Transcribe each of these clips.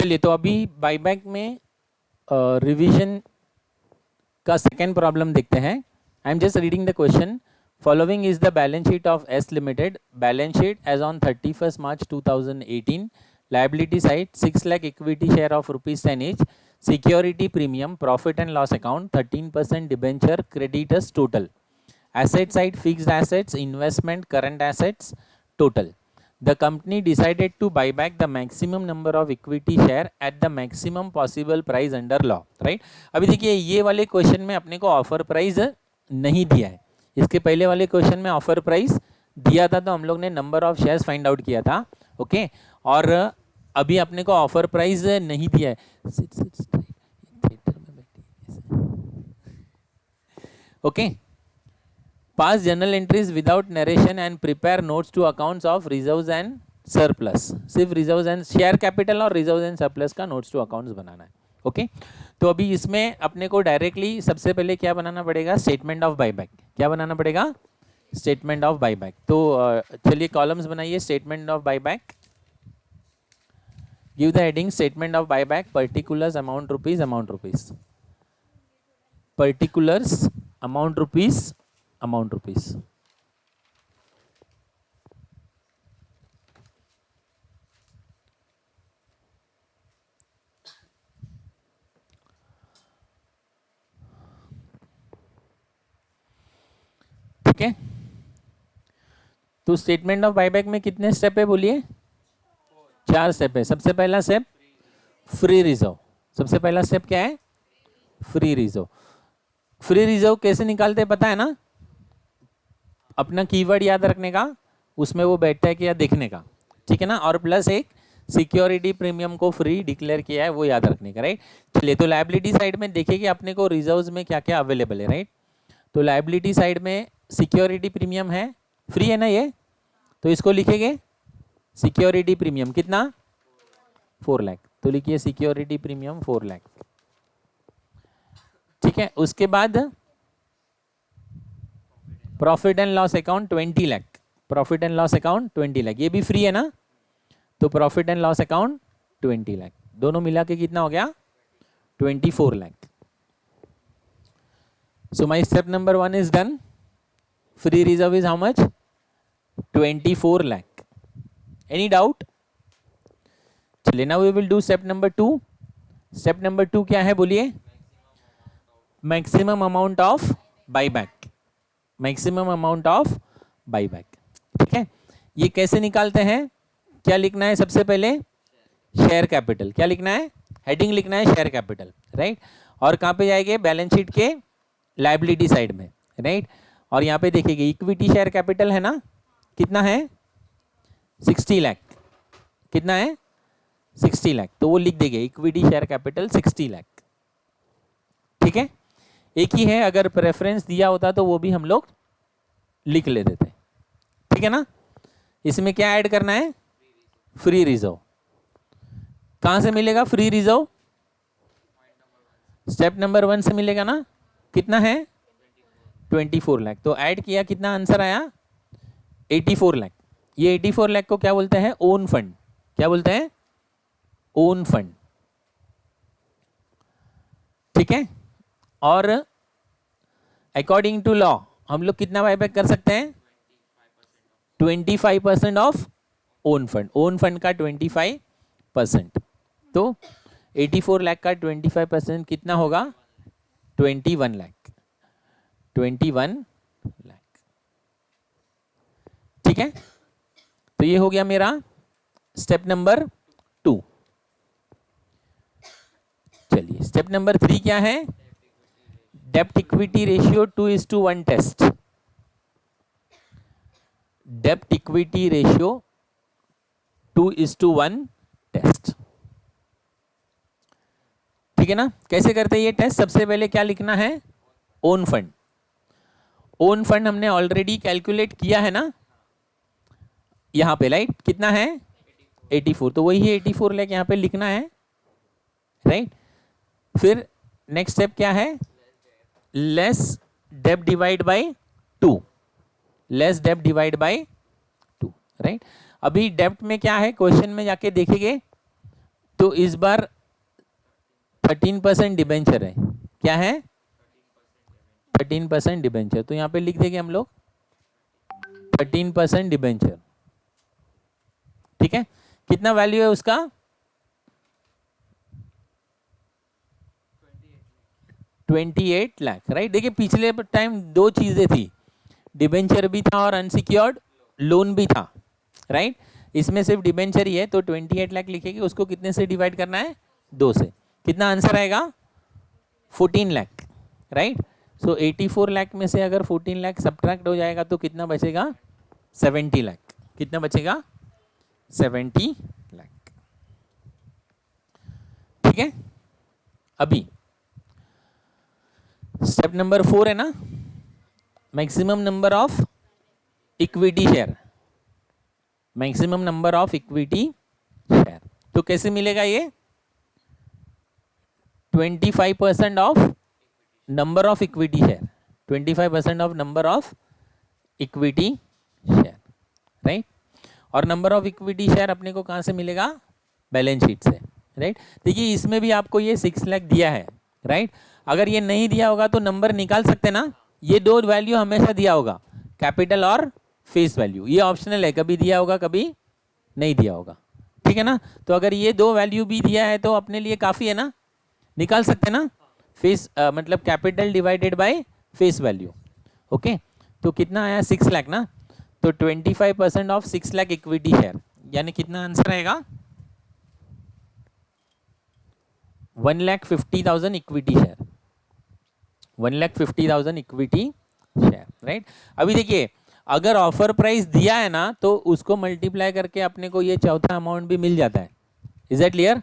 चलिए तो अभी बाईबैक में रिवीजन का सेकेंड प्रॉब्लम देखते हैं. I am just reading the question. Following is the balance sheet of S limited. Balance sheet as on 31st March 2018. Liability side 6 lakh equity share of ₹10 each. Security premium, profit and loss account 13% debenture, creditors total. Asset side fixed assets, investment, current assets total. The company decided to buy back the maximum number of equity share at the maximum possible price under law. Right? अभी देखिए ये वाले question में अपने को offer price नहीं दिया है. इसके पहले वाले क्वेश्चन में ऑफर प्राइस दिया था तो हम लोग ने number of shares find out किया था. ओके और अभी अपने को ऑफर प्राइस नहीं दिया है. Okay pass journal entries without narration and prepare notes to accounts of reserves and surplus. सिर्फ रिजर्व्स एंड शेयर कैपिटल और रिजर्व्स एंड सरप्लस का नोट्स टू अकाउंट्स बनाना है. ओके तो अभी इसमें अपने को डायरेक्टली सबसे पहले क्या बनाना पड़ेगा? Statement of buyback. क्या बनाना पड़ेगा? Statement of buyback. तो चलिए कॉलम्स बनाइए. Statement of buyback. Give the heading statement of buyback. Particulars amount rupees, amount rupees. Particulars amount rupees, amount rupees. ठीक है तो स्टेटमेंट ऑफ बाईबैक में कितने स्टेप है बोलिए? 4 स्टेप है. सबसे पहला स्टेप फ्री रिजर्व. सबसे पहला स्टेप क्या है? Free reserve. फ्री रिजर्व कैसे निकालते पता है ना? अपना कीवर्ड याद रखने का, उसमें वो बैठता है क्या देखने का. ठीक है ना. और प्लस एक सिक्योरिटी प्रीमियम को फ्री डिक्लेयर किया है वो याद रखने का. राइट. चलिए तो लायबिलिटी साइड में देखिए कि अपने को रिजर्व्स में क्या क्या अवेलेबल है. राइट. तो लायबिलिटी साइड में सिक्योरिटी प्रीमियम है, फ्री है ना ये, तो इसको लिखेंगे सिक्योरिटी प्रीमियम कितना? 4 लाख. तो लिखिए सिक्योरिटी प्रीमियम 4 लाख. ठीक है. उसके बाद profit and loss account 20 lakh. Profit and loss account 20 lakh. ये भी फ्री है ना, तो profit and loss account 20 lakh. दोनों मिला के कितना हो गया? 24 lakh. So my step number 1 is done. Free reserve is how much? 24 lakh. Any doubt? चलिए now we will do step number 2. Step number 2 क्या है बोलिए? Maximum amount of buyback. Maximum amount of buyback. ठीक है. ये कैसे निकालते हैं? क्या लिखना है सबसे पहले? Share capital. क्या लिखना है? हेडिंग लिखना है शेयर कैपिटल. राइट. और कहाँ पे जाएंगे? बैलेंस शीट के लायबिलिटी साइड में. राइट. और यहाँ पे देखिए इक्विटी शेयर कैपिटल है ना, कितना है? 60 लाख. कितना है? 60 लाख. तो वो लिख देंगे इक्विटी शेयर कैपिटल 60 लाख. ठीक है. एक ही है, अगर प्रेफरेंस दिया होता तो वो भी हम लोग लिख लेते थे. ठीक है ना. इसमें क्या ऐड करना है? Free reserve. कहाँ से मिलेगा फ्री रिजर्व? स्टेप नंबर 1 से मिलेगा ना. कितना है? 24 लाख. तो ऐड किया, कितना आंसर आया? 84 लाख. ये 84 लाख को क्या बोलते हैं? Own fund. क्या बोलते हैं? Own fund. ठीक है. और अकॉर्डिंग टू लॉ हम लोग कितना बायबैक कर सकते हैं? 25% of own fund. Own fund का 25%. तो 84 लाख का 25% कितना होगा? 21 लाख. 21 लाख. ठीक है. तो ये हो गया मेरा स्टेप नंबर 2. चलिए स्टेप नंबर 3 क्या है? डेब्ट इक्विटी रेशियो 2:1 टेस्ट. डेब्ट इक्विटी रेशियो 2:1 टेस्ट. ठीक है ना. कैसे करते हैं ये टेस्ट? सबसे पहले क्या लिखना है? Own fund. ओन फंड हमने ऑलरेडी कैलकुलेट किया है ना यहाँ पे. राइट. कितना है? 84. तो वही 84 लाख यहाँ पे लिखना है. राइट. फिर नेक्स्ट स्टेप क्या है? लेस डेब्ट डिवाइड बाय 2. लेस डेब्ट डिवाइड बाय 2. राइट. अभी डेब्ट में क्या है क्वेश्चन में जाके देखेंगे तो इस बार 13% डिबेंचर है, क्या है 13% डिबेंचर, तो यहाँ पे लिख देंगे हम लोग 13% डिबेंचर, ठीक है। कितना वैल्यू है उसका 28 लाख, राइट। देखिए पिछले टाइम दो चीजें थी, डिबेंचर भी था और अनसिक्योर्ड लोन भी था, राइट। इसमें सिर्फ डिबेंचर ही है, तो 28 लाख लिखेंगे, उसको कितने से डिवाइड करना है 2 से, कितना आंसर आएगा 14 लाख, राइट। सो 84 लाख में से अगर 14 लाख सब्ट्रैक्ट हो जाएगा तो कितना बचेगा 70 लाख, कितना बचेगा 70 लाख, ठीक है। अभी स्टेप नंबर 4 है ना, maximum number of equity share, maximum number of equity share, तो कैसे मिलेगा ये 25% of number of equity share, 25% of number of equity share, right. और नंबर ऑफ इक्विटी शेयर अपने को कहाँ से मिलेगा बैलेंस शीट से, राइट। देखिए इसमें भी आपको ये 6 लाख दिया है, राइट। अगर ये नहीं दिया होगा तो नंबर निकाल सकते ना, ये दो वैल्यू हमेशा दिया होगा, कैपिटल और फेस वैल्यू, ये ऑप्शनल है, कभी दिया होगा कभी नहीं दिया होगा, ठीक है ना। तो अगर ये दो वैल्यू भी दिया है तो अपने लिए काफ़ी है ना, निकाल सकते हैं ना, फेस मतलब capital divided by face value, okay. तो कितना आया 6 लाख ना, तो 25% ऑफ 6 लाख इक्विटी शेयर, यानी कितना आंसर आएगा 1,50,000 equity share, 1,50,000 equity share, right. अभी देखिए अगर ऑफर प्राइस दिया है ना तो उसको मल्टीप्लाई करके अपने को ये चौथा अमाउंट भी मिल जाता है, इज दैट क्लियर।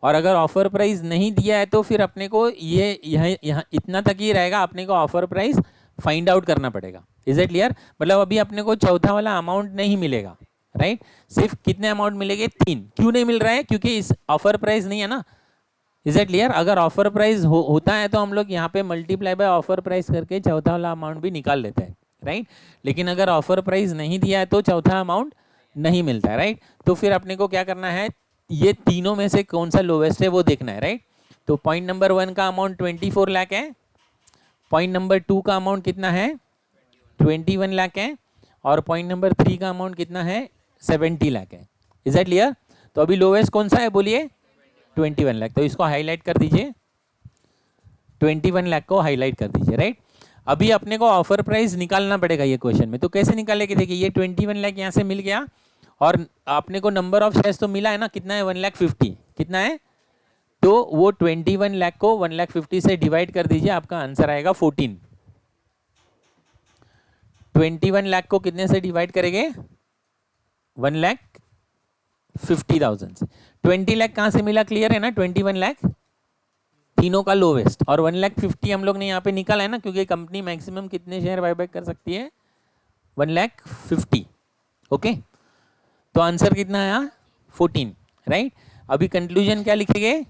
और अगर ऑफर प्राइस नहीं दिया है तो फिर अपने को ये यहाँ इतना तक ही रहेगा, अपने को ऑफर प्राइस फाइंड आउट करना पड़ेगा, इज दैट क्लियर। मतलब अभी अपने को चौथा वाला अमाउंट नहीं मिलेगा, राइट। सिर्फ कितने अमाउंट मिलेंगे 3, क्यों नहीं मिल रहा है क्योंकि इस ऑफर प्राइस नहीं है ना, इज दैट क्लियर। अगर ऑफर प्राइस होता है तो हम लोग यहाँ पे मल्टीप्लाई बाय ऑफर प्राइस करके चौथा वाला अमाउंट भी निकाल लेते हैं, राइट। लेकिन अगर ऑफर प्राइस नहीं दिया है तो चौथा अमाउंट नहीं मिलता है, राइट। तो फिर अपने को क्या करना है, ये तीनों में से कौन सा लोवेस्ट है वो देखना है, राइट। तो पॉइंट नंबर 1 का अमाउंट 24 लाख है, पॉइंट नंबर 2 का अमाउंट कितना है 21 लाख है, और पॉइंट नंबर 3 का अमाउंट कितना है 70 लाख है, इज दैट क्लियर। तो अभी लोवेस्ट कौन सा है बोलिए 21 लाख, तो इसको हाईलाइट कर दीजिए, 21 लाख को हाईलाइट कर दीजिए, राइट। अभी अपने को ऑफर प्राइस निकालना पड़ेगा ये क्वेश्चन में, तो कैसे निकालेंगे, देखिए ये 21 लाख यहाँ से मिल गया और आपने को नंबर ऑफ शेयर्स तो मिला है ना, कितना है 1,50,000, कितना है, तो वो 21 लाख को 1,50,000 से डिवाइड कर दीजिए, आपका आंसर आएगा 14। 21 लाख को कितने से डिवाइड करेंगे 1,50,000 से, 20 लाख कहाँ से मिला, क्लियर है ना, 21 लाख तीनों का लोवेस्ट, और 1,50,000 हम लोग ने यहाँ पे निकाला है ना, क्योंकि कंपनी मैक्सिमम कितने शेयर बायबैक कर सकती है 1,50,000, ओके। तो आंसर कितना आया 14, राइट। अभी कंक्लूजन क्या लिखेंगे,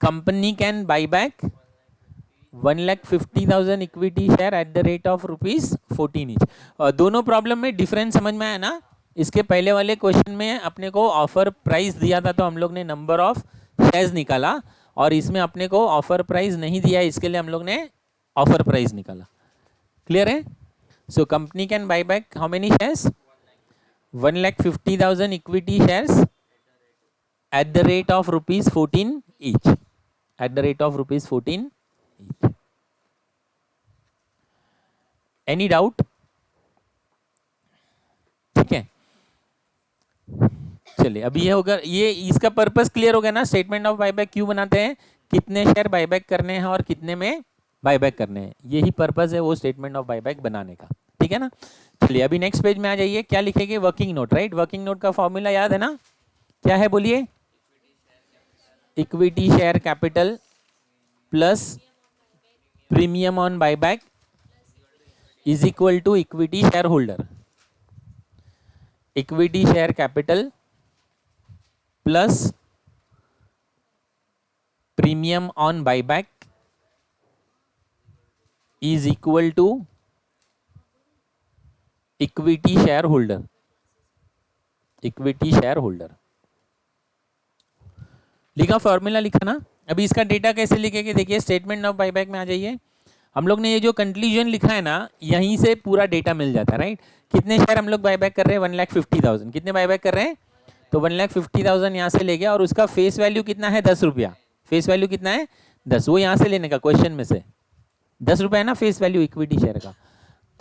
company can buy back 1,50,000 equity share at the rate of ₹14 each. दोनों प्रॉब्लम में डिफरेंस समझ में आया ना। इसके पहले वाले क्वेश्चन में अपने को ऑफर प्राइस दिया था तो हम लोग ने नंबर ऑफ शेयर्स निकाला, और इसमें अपने को ऑफर प्राइस नहीं दिया है, इसके लिए हम लोग ने ऑफर प्राइस निकाला, क्लियर है। So company can buy back how many shares 1,50,000 equity shares at the rate of ₹14 each, at the rate of ₹14 each. Any doubt? ठीक है, चलिए अभी ये होगा, ये इसका पर्पस क्लियर हो गया ना। स्टेटमेंट ऑफ बायबैक क्यों बनाते हैं, कितने शेयर बायबैक करने हैं और कितने में बायबैक करने हैं, यही पर्पस है वो स्टेटमेंट ऑफ बायबैक बनाने का, ठीक है ना। चलिए अभी नेक्स्ट पेज में आ जाइए, क्या लिखेंगे working note, right. Working note का फॉर्मूला याद है ना, क्या है बोलिए, equity share capital plus premium on buyback is equal to equity share holder, equity share capital plus premium on buyback is equal to equity share holder, equity share holder, लिखा, formula लिखा ना। अभी इसका डेटा कैसे लिखेंगे, देखिए statement of buyback में आ जाइए। हम लोग ने ये जो कंक्लूजन लिखा है ना, यहीं से पूरा डेटा मिल जाता है, राइट। कितने शेयर हम लोग बायबैक कर रहे हैं, 1,50,000। कितने बायबैक कर रहे हैं, तो 1,50,000 यहाँ से ले गया, और उसका फेस वैल्यू कितना है, 10 रुपया। फेस वैल्यू कितना है, 10। वो यहाँ से लेने का, क्वेश्चन में से 10 रुपया है ना फेस वैल्यू इक्विटी शेयर का।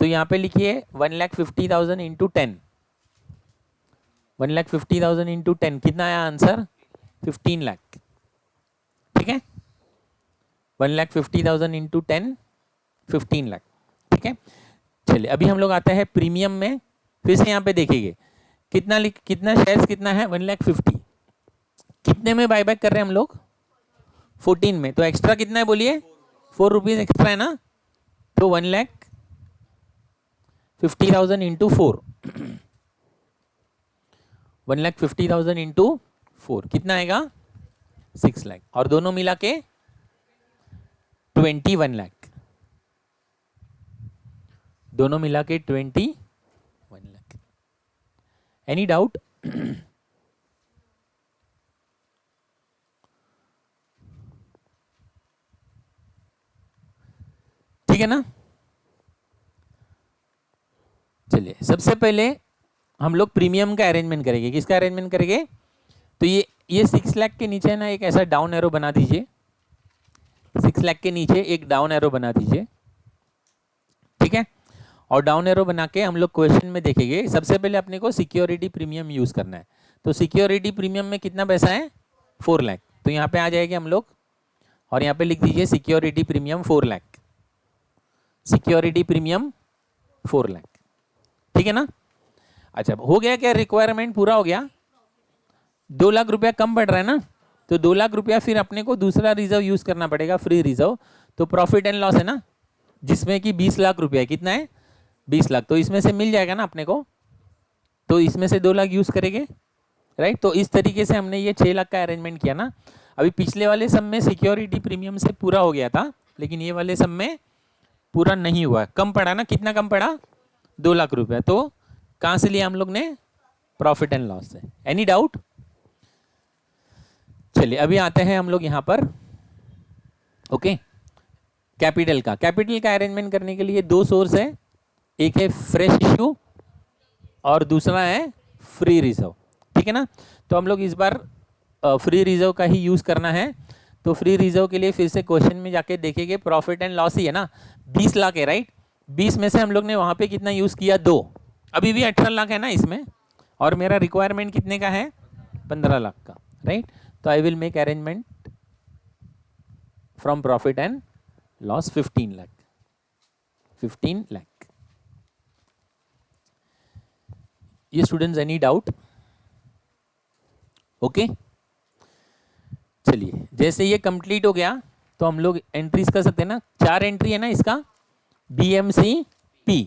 तो यहाँ पे लिखिए 1,50,000 इंटू 10, 1,50,000 इंटू 10 कितना आया आंसर, 15 लाख। ठीक है, 1,50,000 इंटू 10, 15 लाख। ठीक है, चलिए अभी हम लोग आते हैं प्रीमियम में। फिर से यहाँ पे देखेंगे कितना शेयर्स कितना है, 1,50,000। कितने में बायबैक कर रहे हैं हम लोग, 14 में। तो एक्स्ट्रा कितना है बोलिए, 4 रुपीज एक्स्ट्रा है ना। तो 1,50,000 इंटू 4, 1,50,000 इंटू 4 कितना आएगा, 6 लाख। और दोनों मिला के 21 लाख, दोनों मिला के 21 लाख। Any doubt? ठीक है ना। चलिए सबसे पहले हम लोग प्रीमियम का अरेंजमेंट करेंगे। किसका अरेंजमेंट करेंगे, तो ये 6 लाख के नीचे ना एक ऐसा डाउन एरो बना दीजिए, 6 लाख के नीचे एक डाउन एरो बना दीजिए। ठीक है, और डाउन एरो बना के हम लोग क्वेश्चन में देखेंगे। सबसे पहले अपने को सिक्योरिटी प्रीमियम यूज करना है। तो सिक्योरिटी प्रीमियम में कितना पैसा है, 4 लाख। तो यहाँ पे आ जाएंगे हम लोग, और यहाँ पे लिख दीजिए security premium 4 lakh, security premium 4 lakh. ठीक है ना। अच्छा हो गया क्या, रिक्वायरमेंट पूरा हो गया। 2 लाख रुपया कम पड़ रहा है ना, तो 2 लाख रुपया फिर अपने को दूसरा रिजर्व यूज करना पड़ेगा, फ्री रिजर्व। तो प्रॉफिट एंड लॉस है ना, जिसमें कि 20 लाख रुपया, कितना है, 20 लाख। तो इसमें से मिल जाएगा ना अपने को, तो इसमें से 2 लाख यूज करेंगे, राइट। तो इस तरीके से हमने ये 6 लाख का अरेंजमेंट किया ना। अभी पिछले वाले सब में सिक्योरिटी प्रीमियम से पूरा हो गया था, लेकिन ये वाले सब में पूरा नहीं हुआ, कम पड़ा ना। कितना कम पड़ा, 2 लाख रुपया। तो कहां से लिया हम लोग ने, प्रॉफिट एंड लॉस से। Any doubt? चलिए अभी आते हैं हम लोग यहां पर, ओके। कैपिटल का अरेंजमेंट करने के लिए 2 सोर्स है, एक है फ्रेश इश्यू और दूसरा है फ्री रिजर्व। ठीक है ना। तो हम लोग इस बार फ्री रिजर्व का ही यूज करना है। तो फ्री रिजर्व के लिए फिर से क्वेश्चन में जाके देखेंगे, प्रॉफिट एंड लॉस ही है ना, 20 लाख है, राइट। 20 में से हम लोग ने वहां पे कितना यूज किया, 2। अभी भी 18 लाख है ना इसमें, और मेरा रिक्वायरमेंट कितने का है, 15 लाख का, राइट। तो I will make arrangement from profit and loss 15 lakh, 15 lakh. ये स्टूडेंट्स एनी डाउट? ओके चलिए जैसे ये कंप्लीट हो गया तो हम लोग एंट्रीज कर सकते हैं ना। 4 एंट्री है ना इसका, BMCP।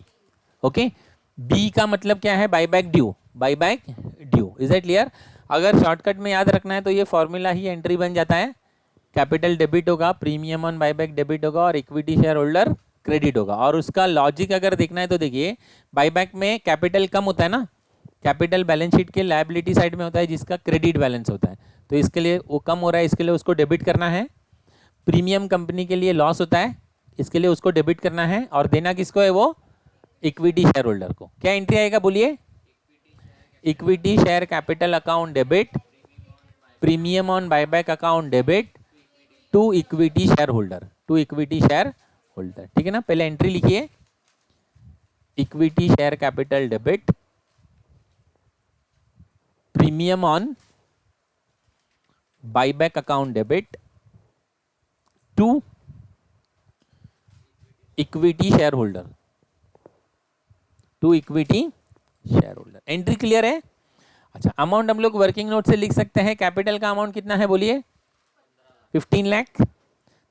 ओके, बी का मतलब क्या है, buyback due, buyback due. Is it clear? अगर शॉर्टकट में याद रखना है तो ये फॉर्मूला ही एंट्री बन जाता है। कैपिटल डेबिट होगा, प्रीमियम ऑन बायबैक डेबिट होगा, और इक्विटी शेयर होल्डर क्रेडिट होगा। और उसका लॉजिक अगर देखना है तो देखिए, बायबैक में कैपिटल कम होता है ना, कैपिटल बैलेंस शीट के लायबिलिटी साइड में होता है, जिसका क्रेडिट बैलेंस होता है। तो इसके लिए वो कम हो रहा है, इसके लिए उसको डेबिट करना है। प्रीमियम कंपनी के लिए लॉस होता है, इसके लिए उसको डेबिट करना है, और देना किसको है, वो इक्विटी शेयर होल्डर को। क्या एंट्री आएगा बोलिए, equity share capital account debit, premium on buyback account debit to equity share holder, to equity share holder. ठीक है ना। पहले एंट्री लिखिए, equity share capital debit, premium on buyback account debit to equity share holder, to equity share holder. Entry clear है? अच्छा, amount हम लोग working note से लिख सकते हैं। कैपिटल का अमाउंट कितना है बोलिए, 15 लाख।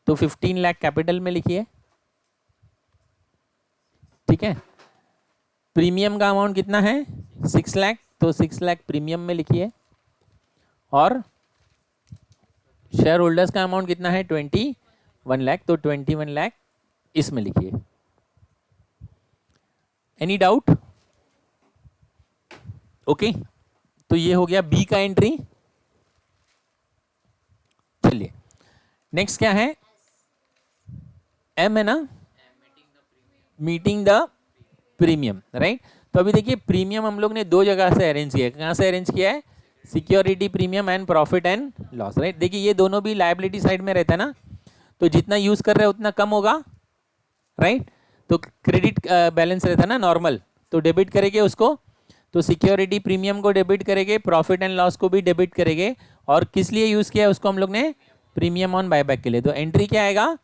तो 15 लाख कैपिटल में लिखिए, ठीक है। प्रीमियम का अमाउंट कितना है, 6 लाख। तो 6 लाख प्रीमियम में लिखिए, और शेयर होल्डर्स का अमाउंट कितना है, 21 लाख। तो 21 लाख इसमें लिखिए। Any doubt? ओके तो ये हो गया बी का एंट्री। नेक्स्ट क्या है, एम है ना, मीटिंग द प्रीमियम, राइट। तो अभी देखिए प्रीमियम हम लोग ने दो जगह से अरेंज किया है, कहाँ से अरेंज किया है, security premium and profit and loss, right. देखिए ये दोनों भी लायबिलिटी साइड में रहता है ना, तो जितना यूज कर रहे हैं उतना कम होगा, राइट। तो क्रेडिट बैलेंस रहता है ना नॉर्मल, तो डेबिट करेंगे उसको, तो सिक्योरिटी प्रीमियम को डेबिट करेंगे, प्रॉफिट एंड लॉस को भी डेबिट करेंगे, और किस लिए यूज किया है उसको हम लोग ने, प्रीमियम ऑन बायबैक के लिए। तो एंट्री क्या आएगा,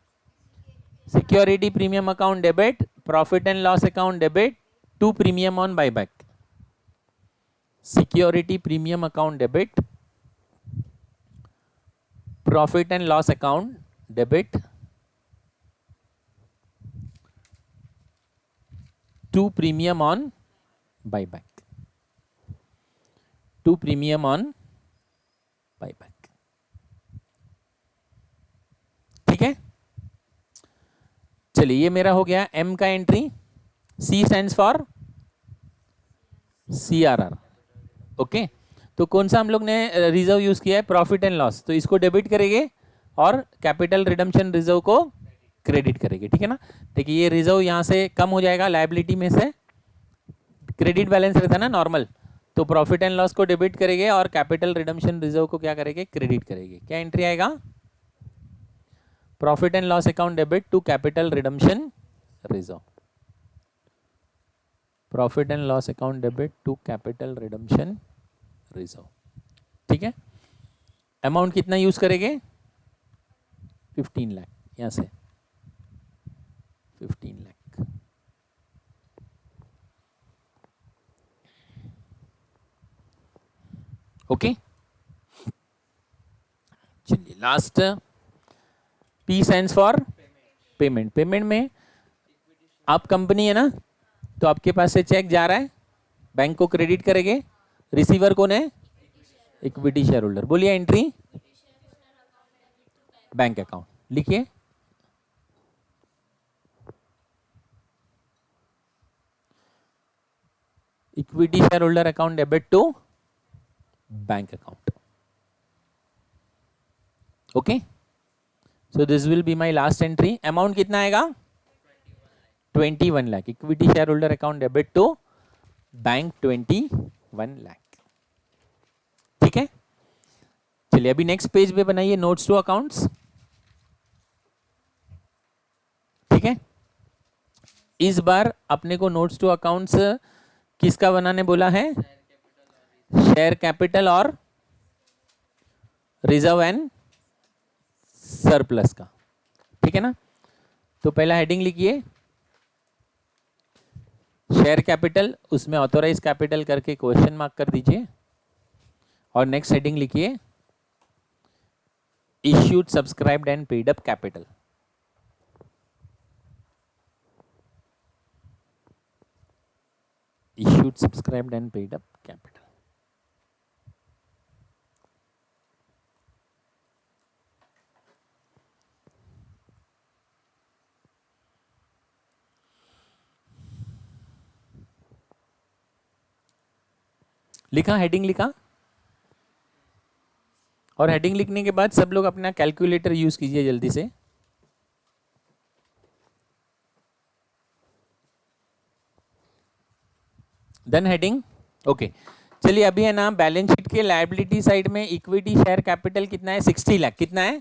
security premium account debit, profit and loss account debit to premium on buyback, security premium account debit, profit and loss account debit to premium on buyback, to premium on buyback, ठीक है। चलिए ये मेरा हो गया M का entry, C stands for CRR, okay. तो कौन सा हम लोग ने रिजर्व यूज किया है, प्रॉफिट एंड लॉस, तो इसको डेबिट करेंगे और कैपिटल रिडम्पशन रिजर्व को क्रेडिट करेंगे, ठीक है ना। देखिए ये रिजर्व यहाँ से कम हो जाएगा, लायबिलिटी में से क्रेडिट बैलेंस रहता है ना नॉर्मल, तो प्रॉफिट एंड लॉस को डेबिट करेंगे और कैपिटल रिडम्पशन रिजर्व को क्या करेंगे, क्रेडिट करेंगे। क्या एंट्री आएगा, profit and loss account debit to capital redemption reserve, profit and loss account debit to capital redemption reserve, ठीक है। अमाउंट कितना यूज करेंगे, 15 लाख, यहां से 15 लाख, ओके। चलिए last, P stands for payment. Payment में आप कंपनी है ना, तो आपके पास से चेक जा रहा है, बैंक को क्रेडिट करेंगे, रिसीवर कौन है, इक्विटी शेयर होल्डर। बोलिए एंट्री, बैंक अकाउंट लिखिए, equity share holder account debit to bank account, okay. So this will be my last entry. Amount कितना आएगा, 21 lakh, equity share holder account debit to bank 21 lakh, ठीक है। चलिए अभी नेक्स्ट पेज पे बनाइए नोट्स टू अकाउंट्स, ठीक है। इस बार अपने को नोट्स टू अकाउंट्स किसका बनाने बोला है, शेयर कैपिटल और रिजर्व एंड सरप्लस का, ठीक है ना। तो पहला हेडिंग लिखिए शेयर कैपिटल, उसमें ऑथोराइज कैपिटल करके क्वेश्चन मार्क कर दीजिए, और नेक्स्ट हेडिंग लिखिए issued subscribed and paid up capital, issued subscribed and paid up capital, लिखा, हेडिंग लिखा, और हेडिंग लिखने के बाद सब लोग अपना कैलकुलेटर यूज कीजिए जल्दी से। Done heading, okay. चलिए अभी है ना बैलेंस शीट के लायबिलिटी साइड में इक्विटी शेयर कैपिटल कितना है, 60 लाख, कितना है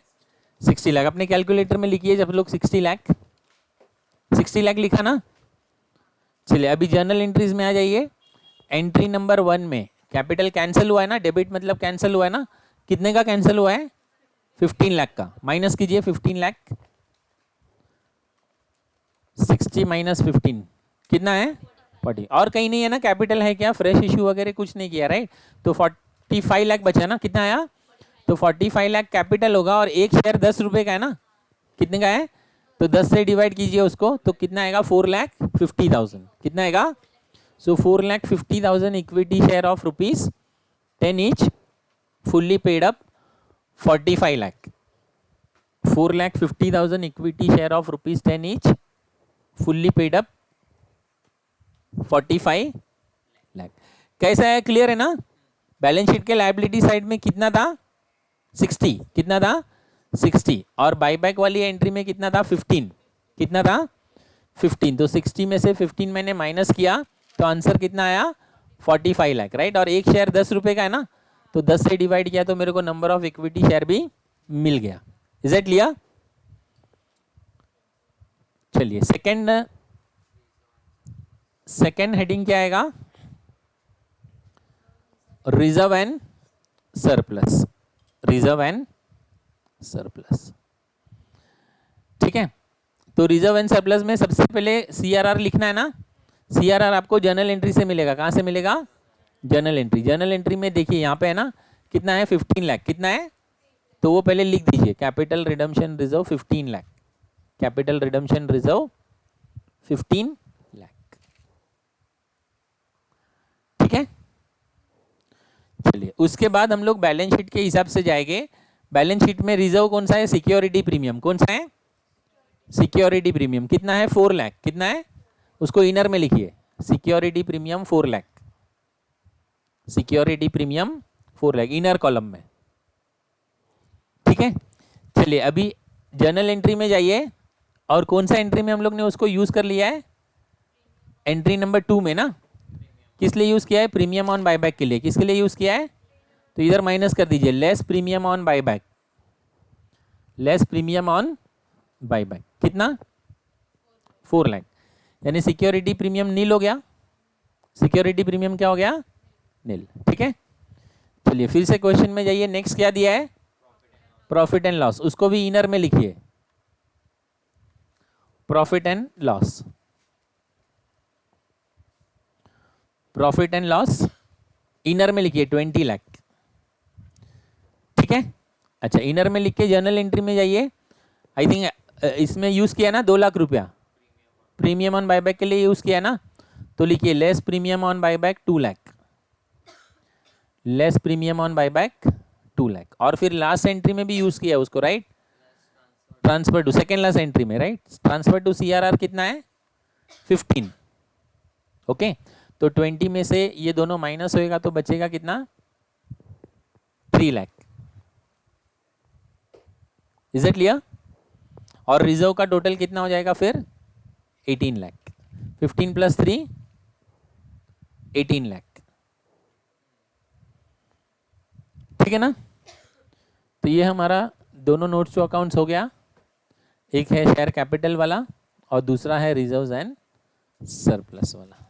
60 लाख, अपने कैलकुलेटर में लिखिए जब लोग 60 लाख, 60 लाख लिखा ना। चलिए अभी जर्नल एंट्रीज में आ जाइए, एंट्री नंबर 1 में कैपिटल कैंसिल हुआ है ना, डेबिट मतलब कैंसिल हुआ है ना, कितने का कैंसिल हुआ है, 15 लाख का, माइनस कीजिए 15 लाख, 60 माइनस 15 कितना है 40, और कहीं नहीं है ना, कैपिटल है क्या, फ्रेश इशू वगैरह कुछ नहीं किया, राइट। तो 45 लाख बचा ना, कितना आया, तो 45 लाख कैपिटल होगा, और एक शेयर 10 रुपए का है ना, कितने का है, तो 10 से डिवाइड कीजिए उसको, तो कितना आएगा 4,50,000, कितना आएगा, सो 4,50,000 equity share of ₹10 each, fully paid up 45 lakh, 4,50,000 equity share of ₹10 each, fully paid up 45 lakh. कैसा है, क्लियर है ना। बैलेंस शीट के लायबिलिटी साइड में कितना था, 60, कितना था 60 और बाईबैक वाली एंट्री में कितना था 15, कितना था 15, तो 60 में से 15 मैंने माइनस किया तो आंसर कितना आया 45 लाख, राइट। और एक शेयर 10 रुपए का है ना, तो 10 से डिवाइड किया तो मेरे को नंबर ऑफ इक्विटी शेयर भी मिल गया। Is it clear? चलिए सेकंड हेडिंग क्या आएगा, reserve and surplus, reserve and surplus, ठीक है। तो रिजर्व एंड सरप्लस में सबसे पहले सीआरआर लिखना है ना। सीआरआर आपको जर्नल एंट्री से मिलेगा, कहां से मिलेगा, जर्नल एंट्री। जर्नल एंट्री में देखिए यहाँ पे है ना, कितना है 15 लाख, कितना है, तो वो पहले लिख दीजिए, capital redemption reserve 15 lakh, capital redemption reserve 15 lakh, ठीक है। चलिए उसके बाद हम लोग बैलेंस शीट के हिसाब से जाएंगे। बैलेंस शीट में रिजर्व कौन सा है, सिक्योरिटी प्रीमियम, कौन सा है, सिक्योरिटी प्रीमियम, कितना है 4 लाख, कितना है, उसको इनर में लिखिए, security premium 4 lakh, security premium 4 lakh inner column में, ठीक है। चलिए अभी जर्नल एंट्री में जाइए, और कौन सा एंट्री में हम लोग ने उसको यूज कर लिया है, एंट्री नंबर 2 में ना, किस लिए यूज किया है, प्रीमियम ऑन बायबैक के लिए, किसके लिए यूज किया है, तो इधर माइनस कर दीजिए, less premium on buyback, less premium on buyback, कितना 4 लाख, यानी सिक्योरिटी प्रीमियम नील हो गया, सिक्योरिटी प्रीमियम क्या हो गया, नील, ठीक है। चलिए फिर से क्वेश्चन में जाइए, नेक्स्ट क्या दिया है, प्रॉफिट एंड लॉस, उसको भी इनर में लिखिए, profit and loss, profit and loss inner में लिखिए 20 लाख, ठीक है। अच्छा इनर में लिख के जर्नल एंट्री में जाइए, आई थिंक इसमें यूज किया ना 2 लाख रुपया, प्रीमियम ऑन बायबैक के लिए यूज किया ना, तो लिखिए less premium on buyback 2 lakh, less premium on buyback 2 lakh, और फिर लास्ट एंट्री में भी यूज किया उसको, right, transfer to second last entry में, राइट, ट्रांसफर टू सीआरआर कितना है 15, ओके। तो 20 में से ये दोनों माइनस होएगा तो बचेगा कितना 3 लाख, इज इट क्लियर। और रिजर्व का टोटल कितना हो जाएगा फिर 18 लाख, 15 प्लस 3 18 लाख, ठीक है ना। तो ये हमारा दोनों नोट्स टू अकाउंट्स हो गया, एक है शेयर कैपिटल वाला और दूसरा है रिजर्व्स एंड सरप्लस वाला।